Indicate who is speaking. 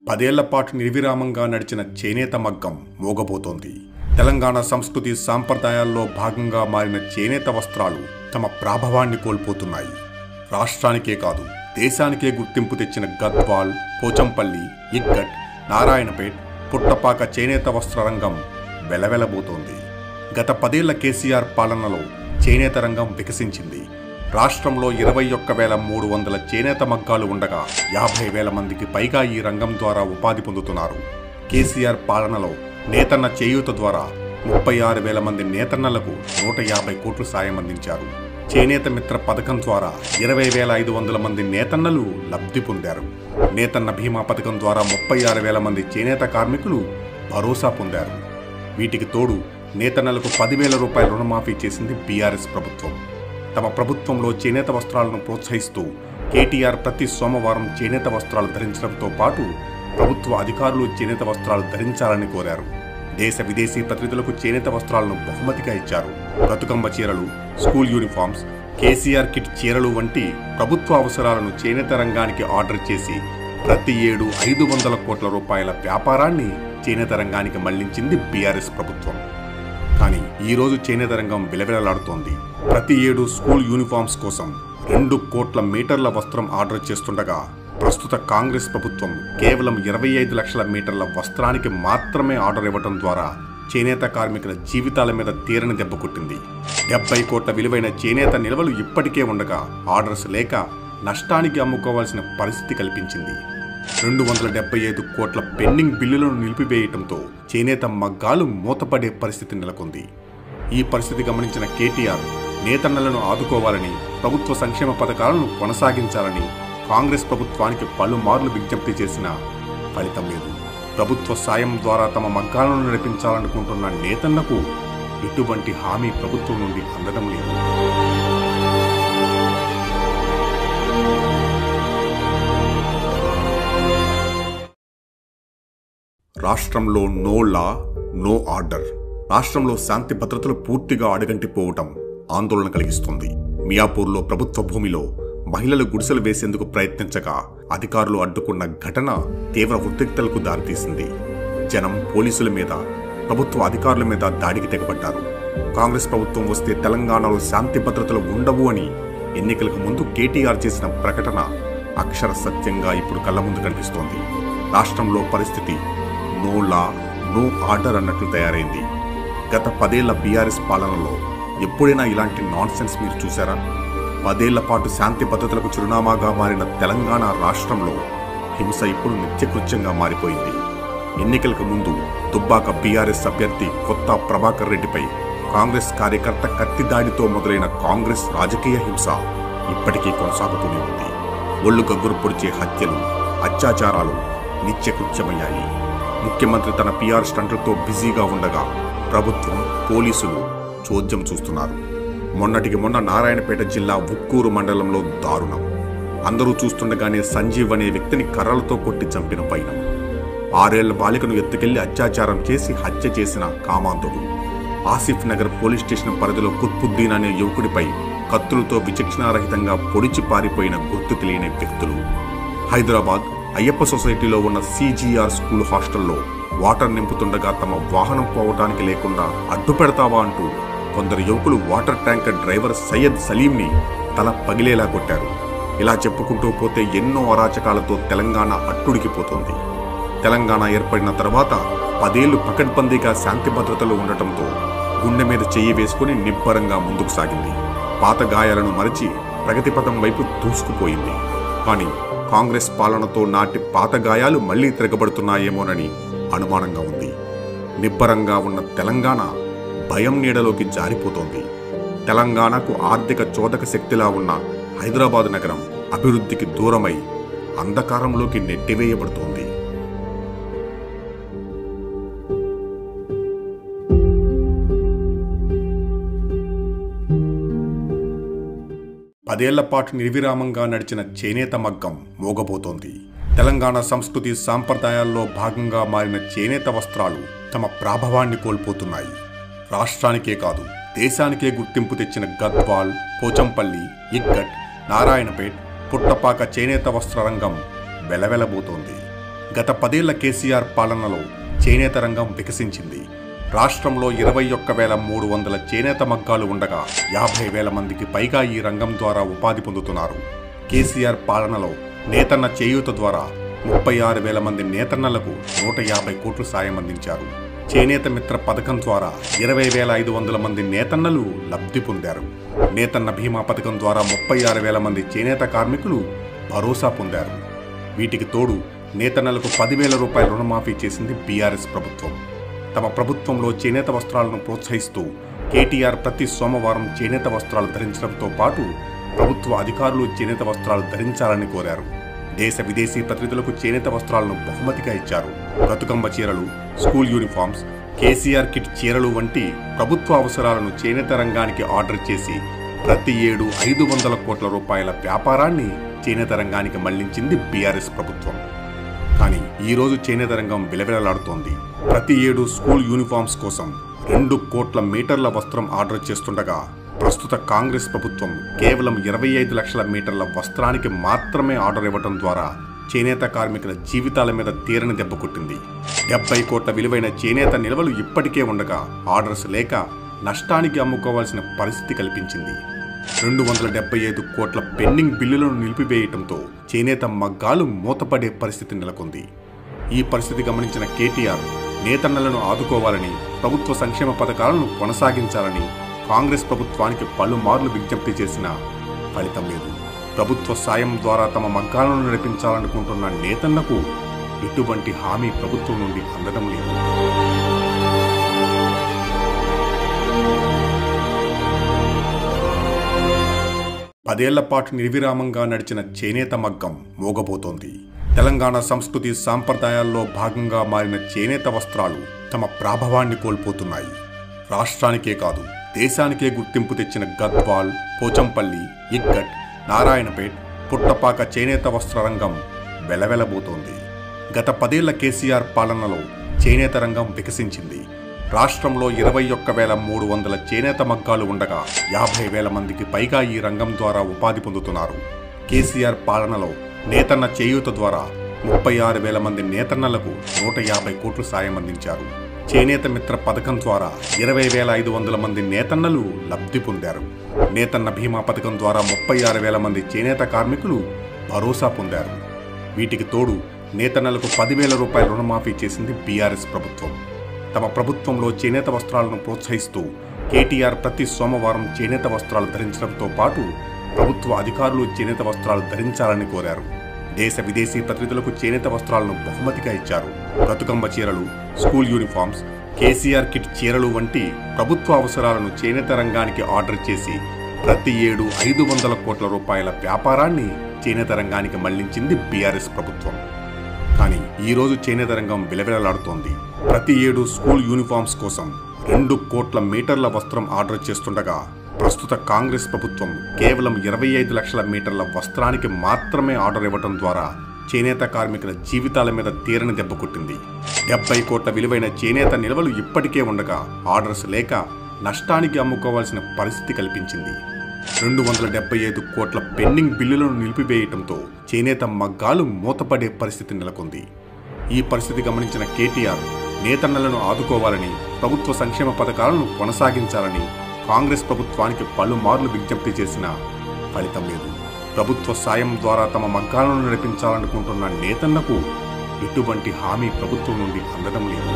Speaker 1: 10 ఏళ్ల పాటు నిర్విరామంగా నడిచిన చేనేత మగ్గం మోగబోతోంది. తెలంగాణ సంస్కృతి సాంప్రదాయాల్లో భాగంగా మారిన చేనేత వస్త్రాలు తమ ప్రాభవాన్ని కోల్పోతున్నాయి. రాష్ట్రానికే కాదు దేశానికే గుర్తింపు తెచ్చిన గద్వాల్, పోచంపల్లి, ఇక్కట్, నారాయణపేట్, పుట్టపాక చేనేత వస్త్ర రంగం వెలవెలబోతోంది. గత 10 ఏళ్ల కేసీఆర్ పాలనలో చేనేత రంగం వికసించింది. రాష్ట్రంలో 21,300 చేనేత మగ్గాలు ఉండగా 50,000 మందికి పైగా ఈ రంగం ద్వారా ఉపాధి పొందుతున్నారు. కేసీఆర్ పాలనలో నేతన్న చేయూత ద్వారా 36,000 మంది నేతన్నలకు 150 కోట్లు సాయం అందించారు. చేనేత మిత్ర పథకం ద్వారా 20,500 మంది నేతన్నలు లబ్ధి పొందారు. నేతన్న బీమా పథకం ద్వారా 36,000 మంది చేనేత కార్మికులు భరోసా పొందారు. వీటికి తోడు నేతన్నలకు 10,000 రూపాయల రుణమాఫీ చేసింది బీఆర్ఎస్ ప్రభుత్వం. తమ ప్రభుత్వంలో చేనేత వస్త్రాలను ప్రోత్సహిస్తూ కేటీఆర్ ప్రతి సోమవారం చేనేత వస్త్రాలు ధరించడంతో పాటు ప్రభుత్వ అధికారులు చేనేత వస్త్రాలు ధరించాలని కోరారు. దేశ విదేశీ ప్రతినిధులకు చేనేత వస్త్రాలను బహుమతిగా ఇచ్చారు. బతుకమ్మ చీరలు, స్కూల్ యూనిఫామ్స్, కేసీఆర్ కిట్ చీరలు వంటి ప్రభుత్వ అవసరాలను చేనేత రంగానికి ఆర్డర్ చేసి ప్రతి ఏడు 500 కోట్ల రూపాయల వ్యాపారాన్ని చేనేత రంగానికి మళ్లించింది బీఆర్ఎస్ ప్రభుత్వం. కానీ ఈరోజు చేనేత రంగం విలవిలలాడుతోంది. ప్రతి ఏడు స్కూల్ యూనిఫామ్స్ కోసం 2 కోట్ల మీటర్ల వస్త్రం ఆర్డర్ చేస్తుండగా ప్రస్తుత కాంగ్రెస్ ప్రభుత్వం కేవలం 25 లక్షల మీటర్ల వస్త్రానికి మాత్రమే ఆర్డర్ ఇవ్వడం ద్వారా చేనేత కార్మికుల జీవితాల మీద తీరని దెబ్బ కొట్టింది. 70 కోట్ల విలువైన చేనేత నిల్వలు ఇప్పటికే ఉండగా ఆర్డర్స్ లేక నష్టానికి అమ్ముకోవాల్సిన పరిస్థితి కల్పించింది. 275 కోట్ల పెండింగ్ బిల్లులను నిలిపివేయటంతో చేనేత మగ్గాలు మూతపడే పరిస్థితి నెలకొంది. ఈ పరిస్థితి గమనించిన కేటీఆర్ నేతన్నలను ఆదుకోవాలని, ప్రభుత్వ సంక్షేమ పథకాలను కొనసాగించాలని కాంగ్రెస్ ప్రభుత్వానికి పలుమార్లు విజ్ఞప్తి చేసినా ఫలితం లేదు. ప్రభుత్వ సాయం ద్వారా తమ మగ్గాలను నడిపించాలనుకుంటున్న నేతన్నకు ఎటువంటి హామీ ప్రభుత్వం నుండి అందడం లేదు. రాష్ట్రంలో నో లా, నో ఆర్డర్. రాష్ట్రంలో శాంతి భద్రతలు పూర్తిగా అడుగంటిపోవటం ఆందోళన కలిగిస్తుంది. మియాపూర్లో ప్రభుత్వ భూమిలో మహిళలు గుడిసెలు వేసేందుకు ప్రయత్నించగా అధికారులు అడ్డుకున్న ఘటన తీవ్ర ఉద్రిక్తలకు దారితీసింది. జనం పోలీసుల మీద, ప్రభుత్వ అధికారుల మీద దాడికి తెగబడ్డారు. కాంగ్రెస్ ప్రభుత్వం వస్తే తెలంగాణలో శాంతి భద్రతలు ఉండవు అని ఎన్నికలకు ముందు కేటీఆర్ చేసిన ప్రకటన అక్షర సత్యంగా ఇప్పుడు కళ్ల ముందు కనిపిస్తోంది. రాష్ట్రంలో పరిస్థితి నో లా, నో ఆర్డర్ అన్నట్లు తయారైంది. గత 10 ఏళ్ల బీఆర్ఎస్ పాలనలో ఎప్పుడైనా ఇలాంటి నాన్సెన్స్ మీరు చూసారా? 10 ఏళ్ల పాటు శాంతి భద్రతలకు చిరునామాగా మారిన తెలంగాణ రాష్ట్రంలో హింస ఇప్పుడు నిత్యకృత్యంగా మారిపోయింది. ఎన్నికలకు ముందు దుబ్బాక బీఆర్ఎస్ అభ్యర్థి కొత్త ప్రభాకర్ రెడ్డిపై కాంగ్రెస్ కార్యకర్త కత్తిదాడితో మొదలైన కాంగ్రెస్ రాజకీయ హింస ఇప్పటికీ కొనసాగుతూనే ఉంది. ఒళ్ళు గగ్గురు పొడిచే హత్యలు, అత్యాచారాలు నిత్యకృత్యమయ్యాయి. ముఖ్యమంత్రి తన పీఆర్ స్టంట్లతో బిజీగా ఉండగా ప్రభుత్వం, పోలీసులు చోద్యం చూస్తున్నారు. మొన్నటికి మొన్న నారాయణపేట జిల్లా ఉక్కూరు మండలంలో దారుణం. అందరూ చూస్తుండగానే సంజీవ్ అనే వ్యక్తిని కర్రలతో కొట్టి చంపిన పైనం. 6 ఏళ్ల బాలికను ఎత్తుకెళ్లి అత్యాచారం చేసి హత్య చేసిన కామాంధుడు. ఆసిఫ్ నగర్ పోలీస్ స్టేషన్ పరిధిలో కుత్బుద్దీన్ అనే యువకుడిపై కత్తులతో విచక్షణారహితంగా పొడిచి పారిపోయిన గుర్తు తెలియని వ్యక్తులు. హైదరాబాద్ అయ్యప్ప సొసైటీలో ఉన్న CGR స్కూల్ హాస్టల్లో వాటర్ నింపుతుండగా తమ వాహనం పోవటానికి లేకుండా అడ్డు పెడతావా అంటూ కొందరు యువకులు వాటర్ ట్యాంకర్ డ్రైవర్ సయ్యద్ సలీంని తల పగిలేలా కొట్టారు. ఇలా చెప్పుకుంటూ పోతే ఎన్నో అరాచకాలతో తెలంగాణ అట్టుడికిపోతోంది. తెలంగాణ ఏర్పడిన తర్వాత 10 ఏళ్లు పకడ్బందీగా శాంతి భద్రతలు ఉండటంతో గుండె మీద చెయ్యి వేసుకుని నిబ్బరంగా ముందుకు సాగింది. పాత గాయాలను మరచి ప్రగతి పథం వైపు దూసుకుపోయింది. కానీ కాంగ్రెస్ పాలనతో నాటి పాత గాయాలు మళ్లీ తిరగబడుతున్నాయేమోనని అనుమానంగా ఉంది. నిబ్బరంగా ఉన్న తెలంగాణ భయం నీడలోకి జారిపోతోంది. తెలంగాణకు ఆర్థిక చోదక శక్తిలా ఉన్న హైదరాబాద్ నగరం అభివృద్ధికి దూరమై అంధకారంలోకి నెట్టివేయబడుతోంది. పదేళ్ల పాటు నిర్విరామంగా నడిచిన చేనేత మగ్గం మోగబోతోంది. తెలంగాణ సంస్కృతి సాంప్రదాయాల్లో భాగంగా మారిన చేనేత వస్త్రాలు తమ ప్రాభవాన్ని కోల్పోతున్నాయి. రాష్ట్రానికే కాదు దేశానికే గుర్తింపు తెచ్చిన గద్వాల్, పోచంపల్లి, ఇక్కట్, నారాయణపేట్, పుట్టపాక చేనేత వస్త్ర రంగం వెలవెలబోతోంది. గత 10 ఏళ్ల కేసీఆర్ పాలనలో చేనేత రంగం వికసించింది. రాష్ట్రంలో 21,300 చేనేత మగ్గాలు ఉండగా 50,000 మందికి పైగా ఈ రంగం ద్వారా ఉపాధి పొందుతున్నారు. కేసీఆర్ పాలనలో నేతన్న చేయూత ద్వారా 36,000 మంది నేతన్నలకు 150 కోట్లు సాయం అందించారు. చేనేత మిత్ర పథకం ద్వారా 20,500 మంది నేతన్నలు లబ్ధి పొందారు. నేతన్న బీమా పథకం ద్వారా 36,000 మంది చేనేత కార్మికులు భరోసా పొందారు. వీటికి తోడు నేతన్నలకు 10,000 రూపాయల రుణమాఫీ చేసింది బీఆర్ఎస్ ప్రభుత్వం. తమ ప్రభుత్వంలో చేనేత వస్త్రాలను ప్రోత్సహిస్తూ కేటీఆర్ ప్రతి సోమవారం చేనేత వస్త్రాలు ధరించడంతో పాటు ప్రభుత్వ అధికారులు చేనేత వస్త్రాలు ధరించాలని కోరారు. దేశ విదేశీ ప్రతినిధులకు చేనేత వస్త్రాలను బహుమతిగా ఇచ్చారు. బతుకమ్మ చీరలు, స్కూల్ యూనిఫామ్స్, కేసీఆర్ కిట్ చీరలు వంటి ప్రభుత్వ అవసరాలను చేనేత రంగానికి ఆర్డర్ చేసి ప్రతి ఏడు 500 కోట్ల రూపాయల వ్యాపారాన్ని చేనేత రంగానికి మళ్లించింది బీఆర్ఎస్ ప్రభుత్వం. కానీ ఈరోజు చేనేత రంగం విలవిలలాడుతోంది. ప్రతి ఏడు స్కూల్ యూనిఫామ్స్ కోసం 2 కోట్ల మీటర్ల వస్త్రం ఆర్డర్ చేస్తుండగా ప్రస్తుత కాంగ్రెస్ ప్రభుత్వం కేవలం 25 లక్షల మీటర్ల వస్త్రానికి మాత్రమే ఆర్డర్ ఇవ్వడం ద్వారా చేనేత కార్మికుల జీవితాల మీద తీరని దెబ్బ కొట్టింది. 70 కోట్ల విలువైన చేనేత నిల్వలు ఇప్పటికే ఉండగా ఆర్డర్స్ లేక నష్టానికి అమ్ముకోవాల్సిన పరిస్థితి కల్పించింది. 275 కోట్ల పెండింగ్ బిల్లులను నిలిపివేయటంతో చేనేత మగ్గాలు మూతపడే పరిస్థితి నెలకొంది. ఈ పరిస్థితి గమనించిన కేటీఆర్ నేతన్నలను ఆదుకోవాలని, ప్రభుత్వ సంక్షేమ పథకాలను కొనసాగించాలని కాంగ్రెస్ ప్రభుత్వానికి పలుమార్లు విజ్ఞప్తి చేసినా ఫలితం లేదు. ప్రభుత్వ సాయం ద్వారా తమ మగ్గాలను నడిపించాలనుకుంటున్న నేతన్నకు ఎటువంటి హామీ ప్రభుత్వం నుండి అందడం లేదు. పదేళ్ల పాటు నిర్విరామంగా నడిచిన చేనేత మగ్గం మోగబోతోంది. తెలంగాణ సంస్కృతి సాంప్రదాయాల్లో భాగంగా మారిన చేనేత వస్త్రాలు తమ ప్రాభవాన్ని కోల్పోతున్నాయి. రాష్ట్రానికే కాదు దేశానికే గుర్తింపు తెచ్చిన గద్వాల్, పోచంపల్లి, ఇగ్గట్, నారాయణపేట్, పుట్టపాక చేనేత వస్త్ర రంగం వెలవెలబోతోంది. గత 10 ఏళ్ల కేసీఆర్ పాలనలో చేనేత రంగం వికసించింది. రాష్ట్రంలో 21,300 చేనేత మగ్గాలు ఉండగా 50,000 మందికి పైగా ఈ రంగం ద్వారా ఉపాధి పొందుతున్నారు. కేసీఆర్ పాలనలో నేతన్న చేయూత ద్వారా 36,000 మంది నేతన్నలకు 150 కోట్లు సాయం అందించారు. చేనేత మిత్ర పథకం ద్వారా 20,500 మంది నేతన్నలు లబ్ధి పొందారు. నేతన్న బీమా పథకం ద్వారా 36,000 మంది చేనేత కార్మికులు భరోసా పొందారు. వీటికి తోడు నేతన్నలకు 10,000 రూపాయల రుణమాఫీ చేసింది బీఆర్ఎస్ ప్రభుత్వం. తమ ప్రభుత్వంలో చేనేత వస్త్రాలను ప్రోత్సహిస్తూ కేటీఆర్ ప్రతి సోమవారం చేనేత వస్త్రాలు ధరించడంతో పాటు ప్రభుత్వ అధికారులు చేనేత వస్త్రాలు ధరించాలని కోరారు. దేశ విదేశీ ప్రతినిధులకు చేనేత వస్త్రాలను బహుమతిగా ఇచ్చారు. బతుకమ్మ చీరలు, స్కూల్ యూనిఫామ్స్, కేసీఆర్ కిట్ చీరలు వంటి ప్రభుత్వ అవసరాలను చేనేత రంగానికి ఆర్డర్ చేసి ప్రతి ఏడు 500 కోట్ల రూపాయల వ్యాపారాన్ని చేనేత రంగానికి మళ్లించింది బీఆర్ఎస్ ప్రభుత్వం. కానీ ఈరోజు చేనేత రంగం విలవిలలాడుతోంది. ప్రతి ఏడు స్కూల్ యూనిఫామ్స్ కోసం 2 కోట్ల మీటర్ల వస్త్రం ఆర్డర్ చేస్తుండగా ప్రస్తుత కాంగ్రెస్ ప్రభుత్వం కేవలం 25 లక్షల మీటర్ల వస్త్రానికి మాత్రమే ఆర్డర్ ఇవ్వడం ద్వారా చేనేత కార్మికుల జీవితాల మీద తీరని దెబ్బ కొట్టింది. 70 కోట్ల విలువైన చేనేత నిల్వలు ఇప్పటికే ఉండగా ఆర్డర్స్ లేక నష్టానికి అమ్ముకోవాల్సిన పరిస్థితి కల్పించింది. 275 కోట్ల పెండింగ్ బిల్లులను నిలిపివేయటంతో చేనేత మగ్గాలు మూతపడే పరిస్థితి నెలకొంది. ఈ పరిస్థితి గమనించిన కేటీఆర్ నేతన్నలను ఆదుకోవాలని, ప్రభుత్వ సంక్షేమ పథకాలను కొనసాగించాలని కాంగ్రెస్ ప్రభుత్వానికి పలుమార్లు విజ్ఞప్తి చేసినా ఫలితం లేదు. ప్రభుత్వ సాయం ద్వారా తమ మగ్గాలను నడిపించాలనుకుంటున్న నేతన్నకు ఎటువంటి హామీ ప్రభుత్వం నుండి అందడం లేదు.